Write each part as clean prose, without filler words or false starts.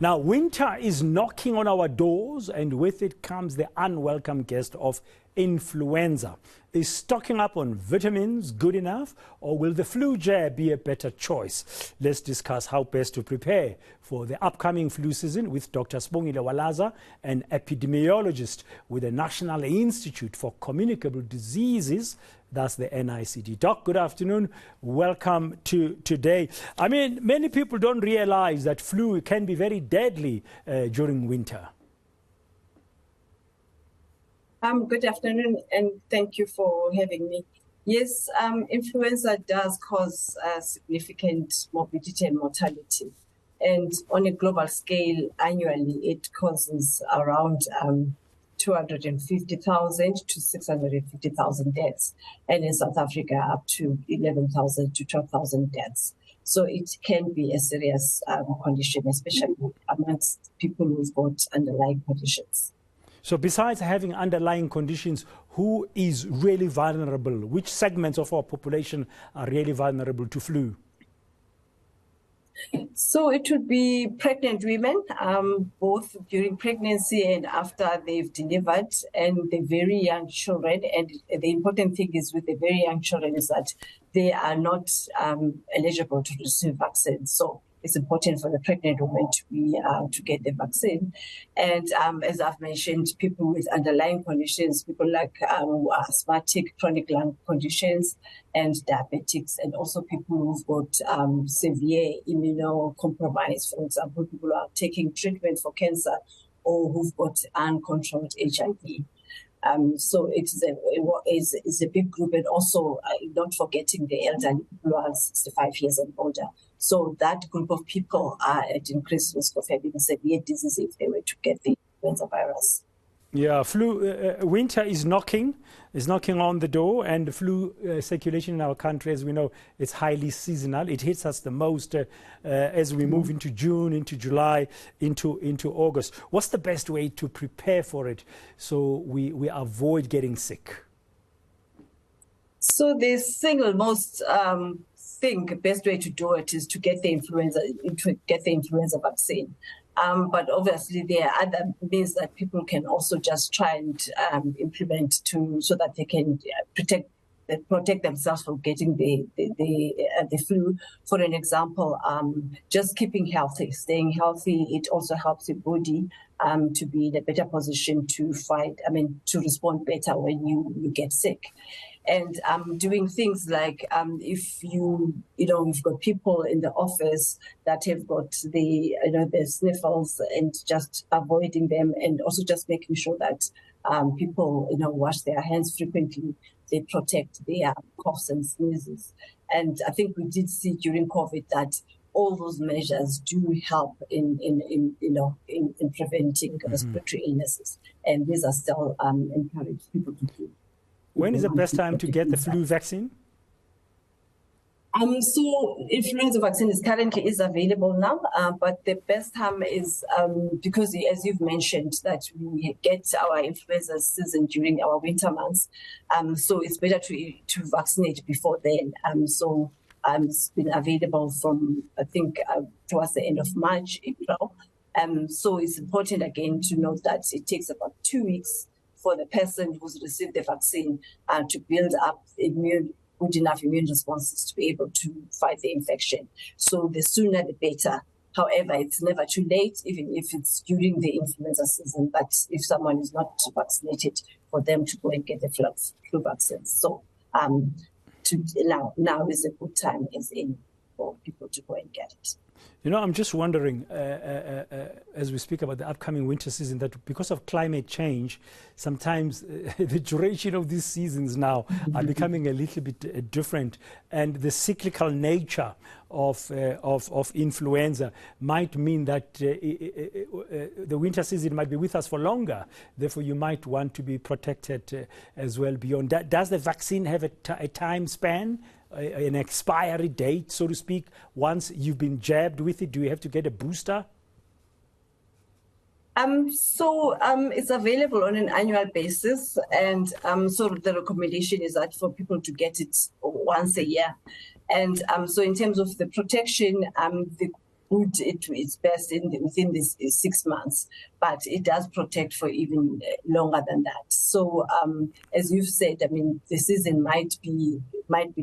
Now, winter is knocking on our doors, and with it comes the unwelcome guest of influenza. Is stocking up on vitamins good enough, or will the flu jab be a better choice? Let's discuss how best to prepare for the upcoming flu season with Dr. Sibongile Walaza, an epidemiologist with the National Institute for Communicable Diseases, that's the NICD. Doc, good afternoon. Welcome to today. I mean, many people don't realize that flu can be very deadly during winter. Good afternoon, and thank you for having me. Yes, influenza does cause significant morbidity and mortality. And on a global scale, annually, it causes around 250,000 to 650,000 deaths. And in South Africa, up to 11,000 to 12,000 deaths. So it can be a serious condition, especially amongst people who've got underlying conditions. So besides having underlying conditions, who is really vulnerable? Which segments of our population are really vulnerable to flu? So it would be pregnant women, both during pregnancy and after they've delivered, and the very young children. And the important thing is with the very young children is that they are not eligible to receive vaccines. So it's important for the pregnant women to get the vaccine. And as I've mentioned, people with underlying conditions, people like asthmatic, chronic lung conditions, and diabetics, and also people who've got severe immunocompromise, for example, people who are taking treatment for cancer or who've got uncontrolled HIV. So it's a big group, and also not forgetting the elderly, people who are 65 years and older. So that group of people are at increased risk of having severe disease if they were to get the influenza virus. Yeah, winter is knocking on the door, and the flu circulation in our country, as we know, is highly seasonal. It hits us the most as we move into June, into July, into August. What's the best way to prepare for it so we avoid getting sick? So the single most best way to do it is to get the influenza vaccine. But obviously there are other means that people can also just try and implement so that they can protect themselves from getting the flu. For an example, just keeping healthy, staying healthy. It also helps your body to be in a better position to to respond better when you get sick. And doing things like if you've got people in the office that have got the sniffles, and just avoiding them, and also just making sure that people wash their hands frequently. They protect their coughs and sneezes. And I think we did see during COVID that all those measures do help in preventing respiratory illnesses, and these are still encouraged people to do. When is the best time to get the flu vaccine? So influenza vaccine is currently available now, but the best time is because, as you've mentioned, that we get our influenza season during our winter months. So it's better to vaccinate before then. So it's been available from, I think, towards the end of March, April. So it's important again to note that it takes about 2 weeks for the person who's received the vaccine to build up good enough immune responses to be able to fight the infection. So the sooner the better. However, it's never too late, even if it's during the influenza season, but if someone is not vaccinated, for them to go and get the flu vaccine. So now is a good time for people to go and get it. I'm just wondering, as we speak about the upcoming winter season, that because of climate change, sometimes the duration of these seasons now are becoming a little bit different, and the cyclical nature of influenza might mean that the winter season might be with us for longer. Therefore, you might want to be protected as well beyond that. Does the vaccine have a time span? An expiry date, so to speak? Once you've been jabbed with it, do you have to get a booster? It's available on an annual basis, and so the recommendation is that for people to get it once a year. And so in terms of the protection, the good. It's best within this 6 months, but it does protect for even longer than that. So as you've said, I mean, the season might be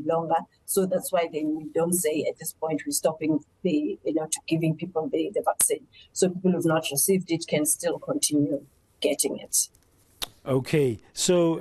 longer. So that's why then we don't say at this point we're stopping to giving people the vaccine. So people who've not received it can still continue getting it. Okay, so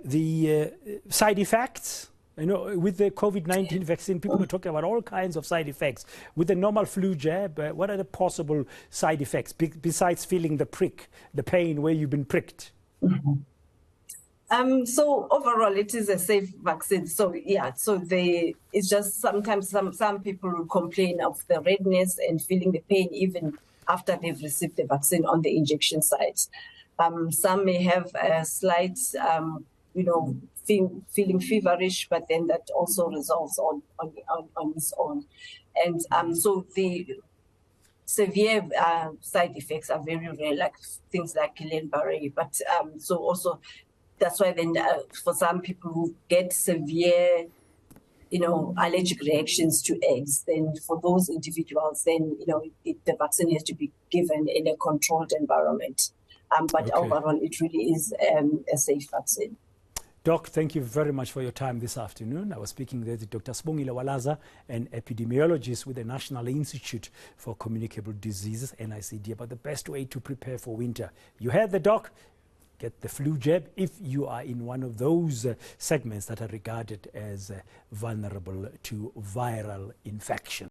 the side effects, with the COVID-19 vaccine, people are talking about all kinds of side effects. With the normal flu jab, what are the possible side effects besides feeling the prick, the pain where you've been pricked? Mm-hmm. So overall, it is a safe vaccine. So yeah, so it's just sometimes some people will complain of the redness and feeling the pain even after they've received the vaccine on the injection sites. Some may have a slight, feeling feverish, but then that also resolves on its own. And so the severe side effects are very rare, like things like Guillain-Barré. But so also that's why then for some people who get severe, allergic reactions to eggs, then for those individuals, then the vaccine has to be given in a controlled environment. But overall, it really is a safe vaccine. Doc, thank you very much for your time this afternoon. I was speaking with Dr. Sibongile Walaza, an epidemiologist with the National Institute for Communicable Diseases, NICD, about the best way to prepare for winter. You heard the doc. Get the flu jab if you are in one of those segments that are regarded as vulnerable to viral infection.